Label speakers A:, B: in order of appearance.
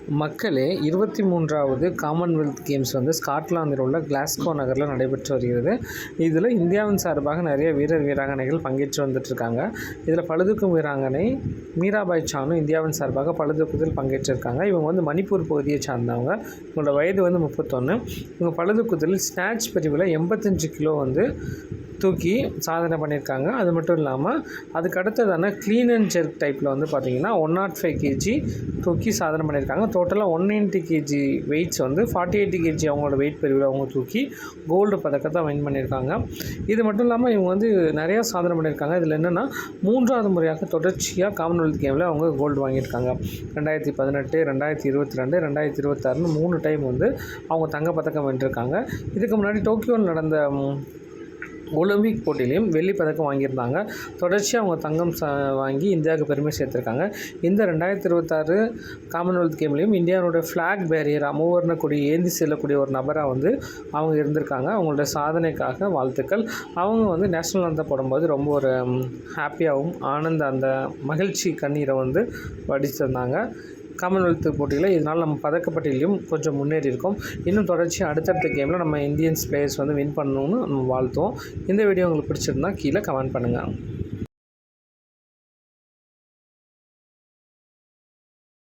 A: மக்களே 23வது Commonwealth games வந்து ஸ்காட்லாந்தில் உள்ள கிளாஸ்கோ நகரில் நடைபெற்று வருகிறது. இதில் இந்தியாவின் சார்பாக நிறைய வீரர் வீராங்கனைகள் பங்கேற்று வந்துட்டுருக்காங்க. இதில் பளுதூக்கும் வீராங்கனை மீராபாய் சானு இந்தியாவின் சார்பாக பளுதூக்கத்தில் பங்கேற்றிருக்காங்க. இவங்க வந்து மணிப்பூர் பகுதியை சார்ந்தவங்க. இவங்களோட வயது வந்து 31. இவங்க பளுதூக்கத்தில் ஸ்நாட்ச் பிரிவில் 85 கிலோ வந்து தூக்கி சாதனை பண்ணியிருக்காங்க. அது மட்டும் இல்லாமல் அதுக்கு அடுத்ததான க்ளீன் அண்ட் ஜெர்க் டைப்பில் வந்து பார்த்திங்கன்னா 105 கேஜி தூக்கி சாதனை பண்ணியிருக்காங்க. டோட்டலாக 190 கேஜி வெயிட்ஸ் வந்து 48 கேஜி அவங்களோட வெயிட் பிரிவில் அவங்க தூக்கி கோல்டு பதக்கத்தை வின் பண்ணியிருக்காங்க. இது மட்டும் இல்லாமல் இவங்க வந்து நிறையா சாதனை பண்ணியிருக்காங்க. இதில் என்னென்னா 3வது முறையாக தொடர்ச்சியாக காமன்வெல்த் கேமில் அவங்க கோல்டு வாங்கியிருக்காங்க. 2018, 2022, 2026 3 டைம் வந்து அவங்க தங்கப்பதக்கம் வென்றிருக்காங்க. இதுக்கு முன்னாடி டோக்கியோவில் நடந்த ஒலிம்பிக் போட்டியிலையும் வெள்ளி பதக்கம் வாங்கியிருந்தாங்க. தொடர்ச்சியாக அவங்க தங்கம் வாங்கி இந்தியாவுக்கு பெருமை சேர்த்துருக்காங்க. இந்த 2026 காமன்வெல்த் கேம்லேயும் இந்தியாவோட ஃப்ளாக் பேரியராக மூவர்ண கொடி ஏந்தி செல்லக்கூடிய ஒரு நபராக வந்து அவங்க இருந்திருக்காங்க. அவங்களோட சாதனைக்காக வாழ்த்துக்கள். அவங்க வந்து நேஷ்னல் அந்தம் போடும்போது ரொம்ப ஒரு ஹாப்பியாகவும் அந்த மகிழ்ச்சி கண்ணீரை வந்து வடிச்சிருந்தாங்க. காமன்வெல்த் போட்டியில் இதனால் நம்ம பதக்கப்பட்டியிலையும் கொஞ்சம் முன்னேறி இருக்கோம். இன்னும் தொடர்ச்சியாக அடுத்தடுத்த கேமில் நம்ம இந்தியன்ஸ் பிளேயர்ஸ் வந்து வின் பண்ணணும்னு நம்ம வாழ்த்துவோம். இந்த வீடியோ உங்களுக்கு பிடிச்சிருந்தா கீழே கமெண்ட் பண்ணுங்கள்.